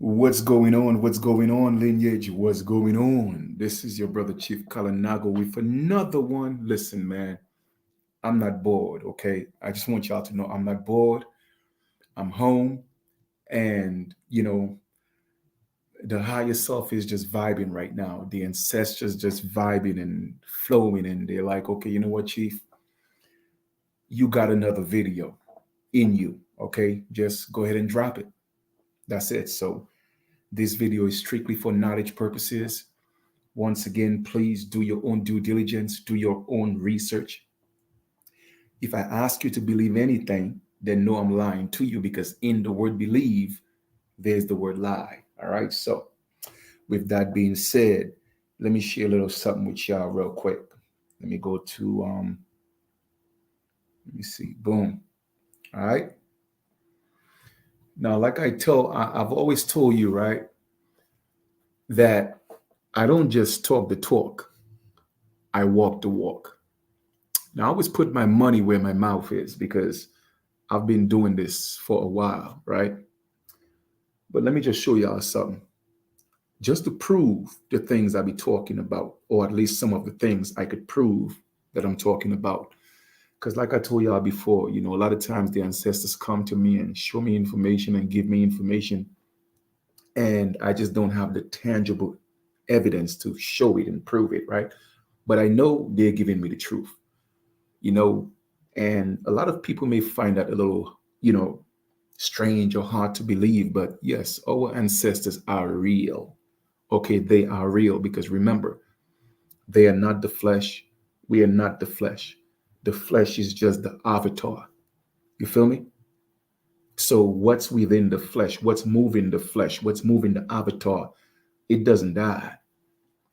What's going on? What's going on, lineage? What's going on? This is your brother Chief Kalanago with another one. Listen, man, I'm not bored, okay? I just want y'all to know I'm not bored. I'm home, and the higher self is just vibing right now. The ancestors just vibing and flowing, and they're like, okay, you know what, Chief? You got another video in you, okay? Just go ahead and drop it. That's it. So this video is strictly for knowledge purposes. Once again, please do your own due diligence, do your own research. If I ask you to believe anything, then know I'm lying to you because in the word believe, there's the word lie. All right. So, with that being said, let me share a little something with y'all real quick. Let me go to, let me see, boom. All right. Now, like I've always told you, right, that I don't just talk the talk, I walk the walk. Now, I always put my money where my mouth is because I've been doing this for a while, right? But let me just show y'all something. Just to prove the things I be talking about, or at least some of the things I could prove that I'm talking about. Because like I told y'all before, a lot of times the ancestors come to me and show me information and give me information, and I just don't have the tangible evidence to show it and prove it, right? But I know they're giving me the truth, you know, and a lot of people may find that a little, strange or hard to believe, but yes, our ancestors are real. Okay, they are real because remember, they are not the flesh. We are not the flesh. The flesh is just the avatar. You feel me? So, what's within the flesh? What's moving the flesh? What's moving the avatar? It doesn't die.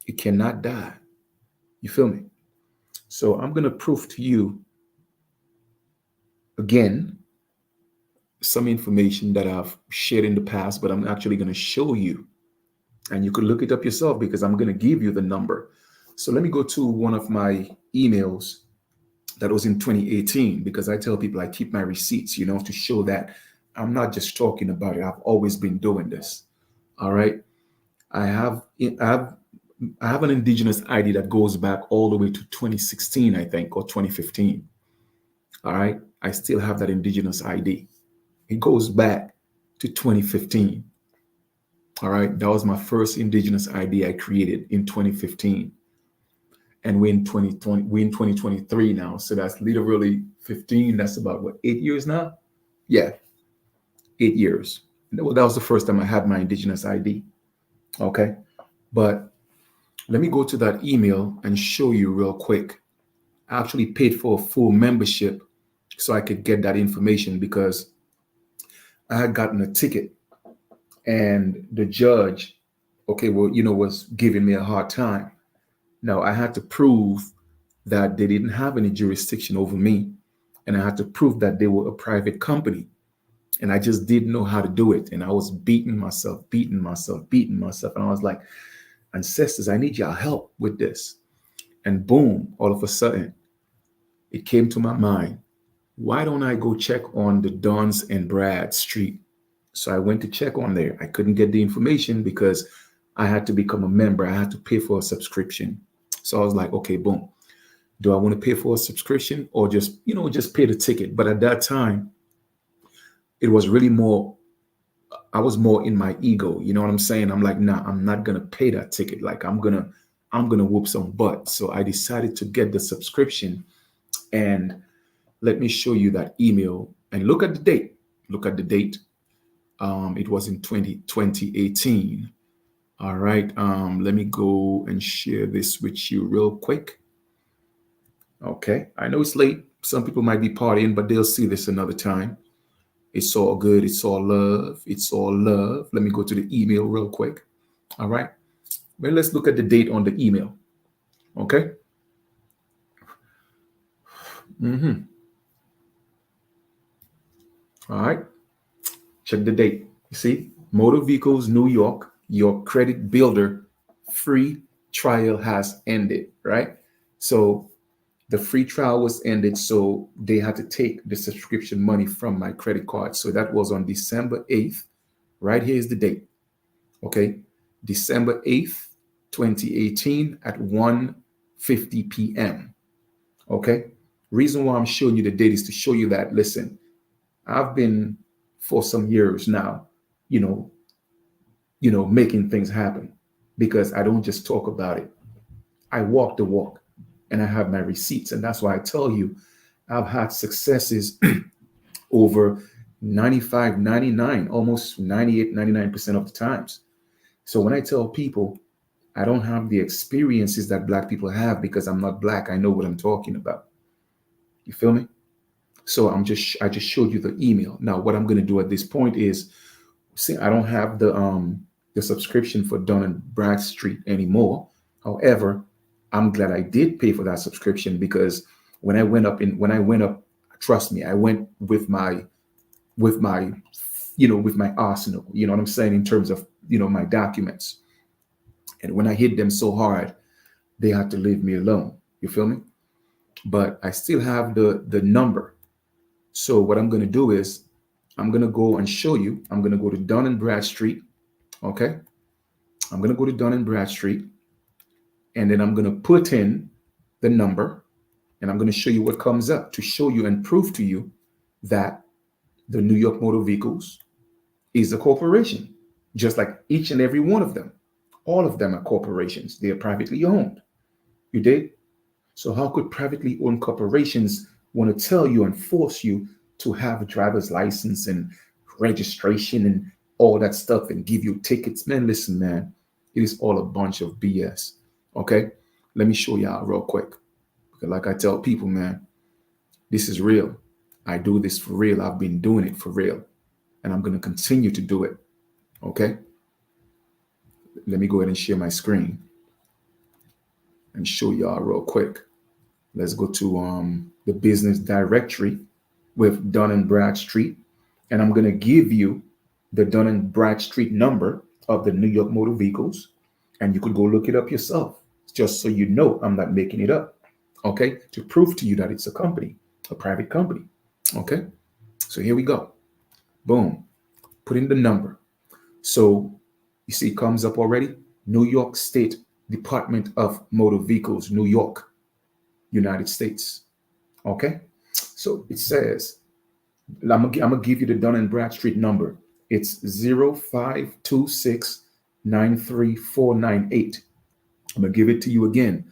It cannot die. You feel me? So, I'm going to prove to you again some information that I've shared in the past, but I'm actually going to show you. And you could look it up yourself because I'm going to give you the number. So let me go to one of my emails that was in 2018 because I tell people I keep my receipts, to show that I'm not just talking about it. I've always been doing this. All right. I have I have I have an indigenous ID that goes back all the way to 2016, I think, or 2015. All right. I still have that indigenous ID. It goes back to 2015. All right. That was my first indigenous ID I created in 2015. And we're in 2020, we're in 2023 now. So that's literally 15. That's about what, 8 years now? Yeah, 8 years. Well, that was the first time I had my indigenous ID. Okay. But let me go to that email and show you real quick. I actually paid for a full membership so I could get that information because I had gotten a ticket and the judge, okay, well, was giving me a hard time. Now I had to prove that they didn't have any jurisdiction over me. And I had to prove that they were a private company. And I just didn't know how to do it. And I was beating myself, beating myself, beating myself. And I was like, ancestors, I need y'all help with this. And boom, all of a sudden, it came to my mind. Why don't I go check on the Dons and Brad Street? So I went to check on there. I couldn't get the information because I had to become a member. I had to pay for a subscription. So I was like, okay, boom. Do I want to pay for a subscription or just pay the ticket? But at that time, it was really more, I was more in my ego. You know what I'm saying? I'm like, nah, I'm not gonna pay that ticket. Like I'm gonna whoop some butt. So I decided to get the subscription. And let me show you that email and look at the date. Look at the date. It was in 2018. All right. Let me go and share this with you real quick. Okay. I know it's late. Some people might be partying, but they'll see this another time. It's all good. It's all love. It's all love. Let me go to the email real quick. All right. Well, let's look at the date on the email. Okay. Mm-hmm. All right. Check the date. You see, Motor Vehicles New York, your credit builder free trial has ended. Right. So the free trial was ended. So they had to take the subscription money from my credit card. So that was on December 8th. Right here is the date. Okay. December 8th, 2018 at 1:50 p.m. Okay. Reason why I'm showing you the date is to show you that, listen, I've been for some years now, you know, making things happen because I don't just talk about it. I walk the walk and I have my receipts. And that's why I tell you, I've had successes over 95, 99, almost 98, 99% of the times. So when I tell people I don't have the experiences that Black people have because I'm not Black, I know what I'm talking about. You feel me? So I just showed you the email. Now, what I'm going to do at this point is, see, I don't have the subscription for Dun and Bradstreet anymore. However, I'm glad I did pay for that subscription because when I went up, trust me, I went with my with my with my arsenal. You know what I'm saying, in terms of my documents. And when I hit them so hard, they had to leave me alone. You feel me? But I still have the number. So what I'm going to do is I'm going to go and show you. I'm going to go to Dun and Bradstreet. Okay. I'm going to go to Dun and Bradstreet, and then I'm going to put in the number, and I'm going to show you what comes up to show you and prove to you that the New York Motor Vehicles is a corporation, just like each and every one of them. All of them are corporations. They are privately owned. You did? So how could privately owned corporations want to tell you and force you to have a driver's license and registration and all that stuff and give you tickets? Man, listen, man, it is all a bunch of BS. Okay? Let me show y'all real quick. Because like I tell people, man, this is real. I do this for real. I've been doing it for real. And I'm going to continue to do it. Okay? Let me go ahead and share my screen and show y'all real quick. Let's go to the business directory with Dun and Bradstreet, and I'm going to give you the Dun and Bradstreet number of the New York Motor Vehicles, and you could go look it up yourself, just so you know I'm not making it up. Okay, to prove to you that it's a company, a private company. Okay, so here we go. Boom, put in the number. So you see, it comes up already. New York State Department of Motor Vehicles, New York, United States. Okay, so it says, I'm gonna give you the Dun and Bradstreet number. It's 0526939498. I'm gonna give it to you again.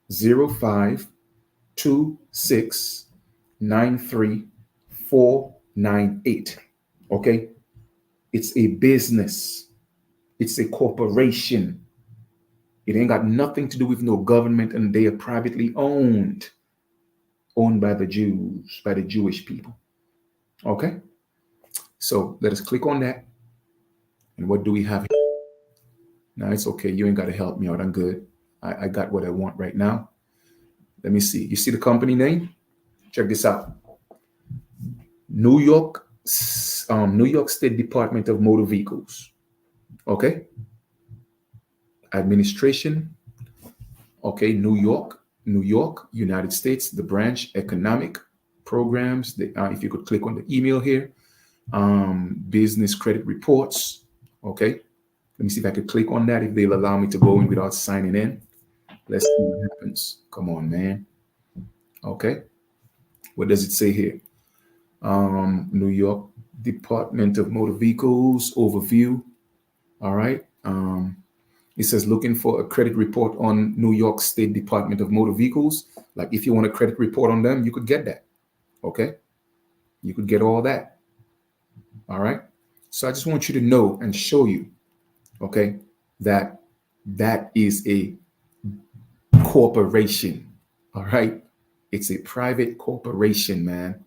0526939498. Okay, it's a business. It's a corporation. It ain't got nothing to do with no government, and they are privately owned by the Jews, by the Jewish people. Okay, so let us click on that. And what do we have here? Now it's okay. You ain't got to help me out. I'm good. I got what I want right now. Let me see. You see the company name? Check this out. New York State Department of Motor Vehicles. Okay. Administration. Okay. New York, United States. The branch, economic programs. If you could click on the email here. Business credit reports. Okay. Let me see if I could click on that, if they'll allow me to go in without signing in. Let's see what happens. Come on, man. Okay. What does it say here? New York Department of Motor Vehicles overview. All right. It says looking for a credit report on New York State Department of Motor Vehicles. Like if you want a credit report on them, you could get that. Okay. You could get all that. All right. So I just want you to know and show you, okay, that is a corporation. All right. It's a private corporation, man.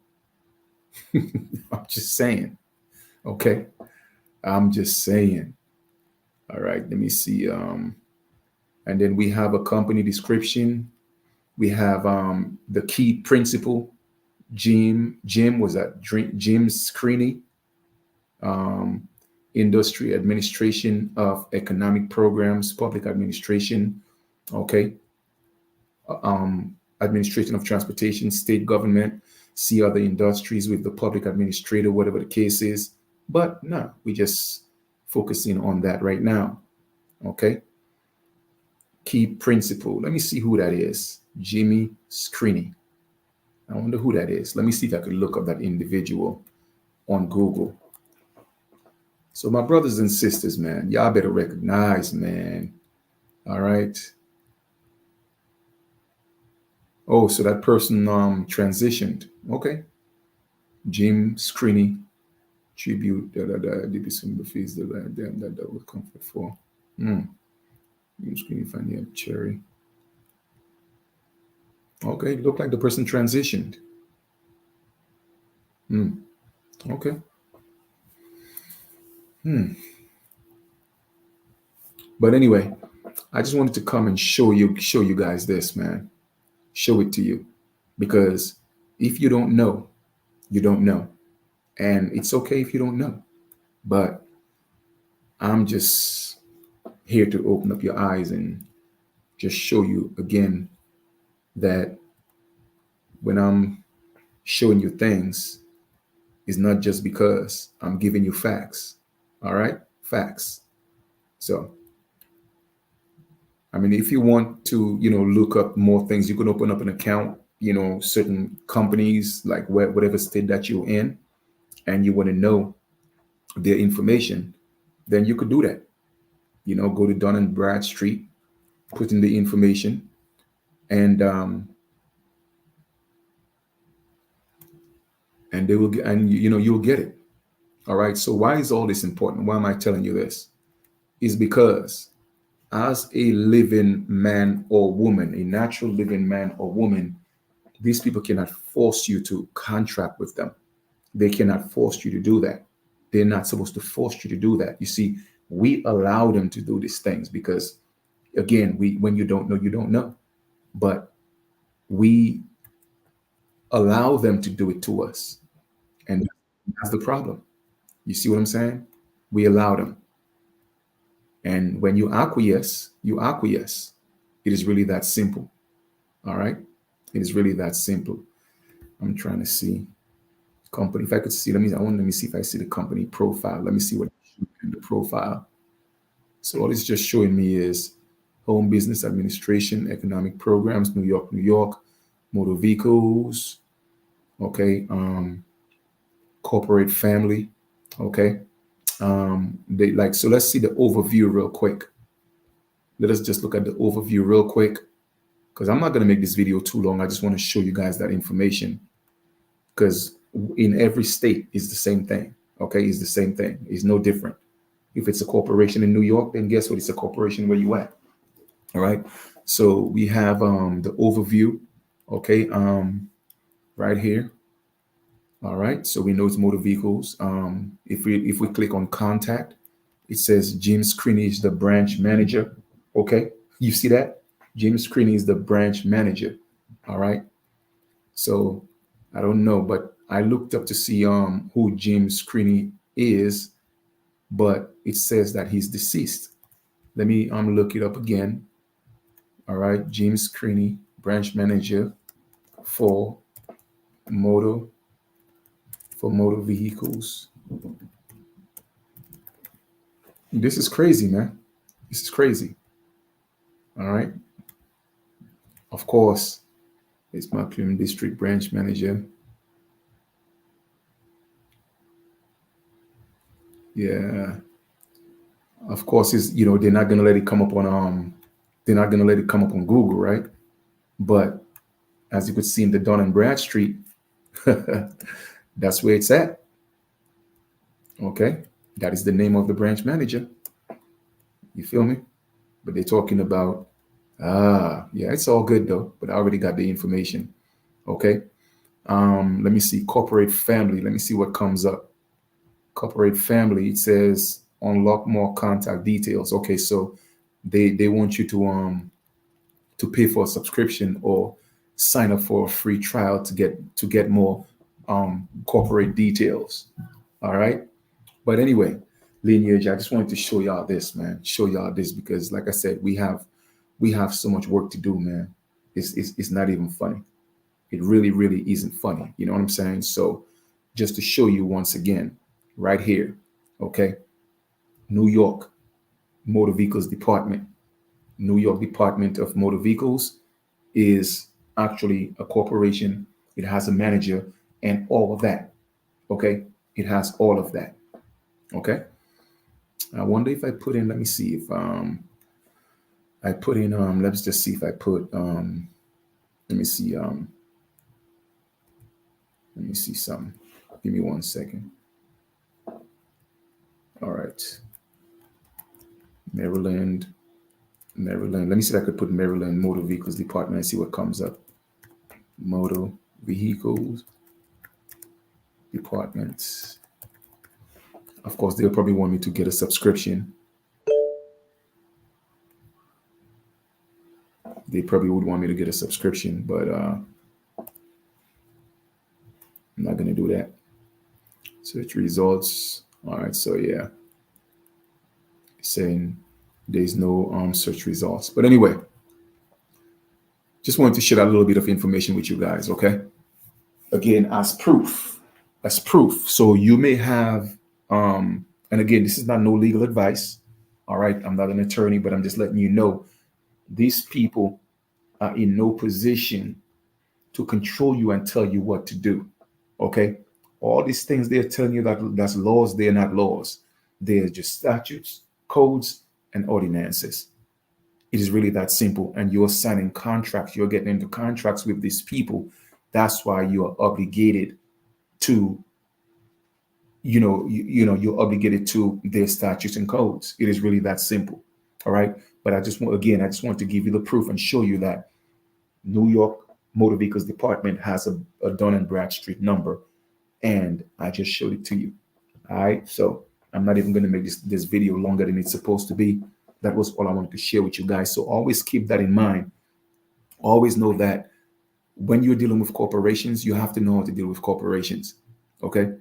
I'm just saying. Okay. I'm just saying. All right. Let me see. And then we have a company description. We have the key principal, Jim was that Jim Screeney, Industry Administration of Economic Programs, Public Administration. Okay. Administration of Transportation, State Government, see other industries with the public administrator, whatever the case is. But no, we just focusing on that right now. Okay. Key principle. Let me see who that is. Jimmy Screeney. I wonder who that is. Let me see if I can look up that individual on Google. So my brothers and sisters, man, y'all better recognize, man. All right. Oh, so that person transitioned. Okay. Jim Screeney tribute did some of the fees that would comfort for. Jim Screeney finally Cherry. Okay, look like the person transitioned. Okay. But anyway, I just wanted to come and show you guys this, man. Show it to you. Because if you don't know, you don't know. And it's okay if you don't know. But I'm just here to open up your eyes and just show you again that when I'm showing you things, it's not just because I'm giving you facts. All right? Facts. So, I mean, if you want to, look up more things, you can open up an account, certain companies, like whatever state that you're in, and you want to know their information, then you could do that. Go to Dun and Bradstreet, put in the information, and they will get, and you'll get it. All right. So why is all this important? Why am I telling you this? Is because as a living man or woman, a natural living man or woman, these people cannot force you to contract with them. They cannot force you to do that. They're not supposed to force you to do that. You see, we allow them to do these things because, again, when you don't know, you don't know. But we allow them to do it to us. And that's the problem. You see what I'm saying? We allow them. And when you acquiesce, you acquiesce. It is really that simple. All right? It is really that simple. I'm trying to see company. If I could see, let me see if I see the company profile. Let me see what in the profile. So all it's just showing me is home business administration, economic programs, New York, New York, motor vehicles, okay, corporate family, okay. So let's see the overview real quick. Let us just look at the overview real quick because I'm not going to make this video too long. I just want to show you guys that information because in every state is the same thing. Okay, it's the same thing. It's no different. If it's a corporation in New York, then guess what? It's a corporation where you at. All right. So we have the overview. Okay, right here. All right. So we know it's motor vehicles. If we click on contact, it says Jim Screeney is the branch manager. Okay, you see that? Jim Screeney is the branch manager. All right. So I don't know, but I looked up to see who Jim Screeney is, but it says that he's deceased. Let me look it up again. All right, Jim Screeney, branch manager for motor vehicles. This is crazy, man. This is crazy. All right. Of course, it's McLean District branch manager. Yeah. Of course, they're not gonna let it come up on Google, right? But as you could see in the Dun and Bradstreet, that's where it's at. Okay, that is the name of the branch manager. You feel me? But they're talking about yeah, it's all good though. But I already got the information. Okay. Let me see corporate family. Let me see what comes up. Corporate family. It says unlock more contact details. Okay, so they want you to pay for a subscription or sign up for a free trial to get more corporate details. All right. But anyway, lineage, I just wanted to show y'all this, man. Show y'all this because like I said, we have so much work to do, man. It's not even funny. It really, really isn't funny. You know what I'm saying? So just to show you once again, right here. Okay. New York Motor Vehicles Department. New York Department of Motor Vehicles is actually a corporation. It has a manager and all of that. Okay. It has all of that. Okay. I wonder if I put in, let me see if I put in let's just see if I put let me see let me see something. Give me 1 second. All right. Maryland. Maryland. Let me see if I could put Maryland Motor Vehicles Department and see what comes up. Motor Vehicles Department. Of course, they'll probably want me to get a subscription. They probably would want me to get a subscription, but I'm not going to do that. Search results. All right, so yeah, saying there's no search results. But anyway, just wanted to share a little bit of information with you guys, okay? Again, as proof, as proof. So you may have, and again, this is not no legal advice. All right, I'm not an attorney, but I'm just letting you know these people are in no position to control you and tell you what to do. Okay, all these things they're telling you that's laws, they're not laws. They're just statutes, codes, and ordinances. It is really that simple. And you're signing contracts, you're getting into contracts with these people. That's why you are obligated to, you're obligated to their statutes and codes. It is really that simple. All right. But I just want to give you the proof and show you that New York Motor Vehicles Department has a Dun and Bradstreet number, and I just showed it to you. All right. So I'm not even going to make this video longer than it's supposed to be. That was all I wanted to share with you guys. So always keep that in mind. Always know that when you're dealing with corporations, you have to know how to deal with corporations. Okay.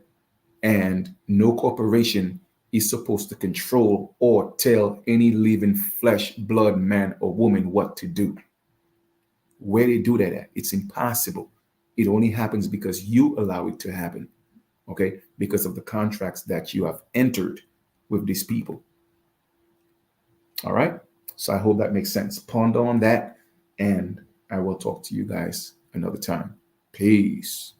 And no corporation is supposed to control or tell any living flesh, blood, man, or woman what to do. Where they do that at, it's impossible. It only happens because you allow it to happen. Okay. Because of the contracts that you have entered with these people. All right. So I hope that makes sense. Ponder on that, and I will talk to you guys another time. Peace.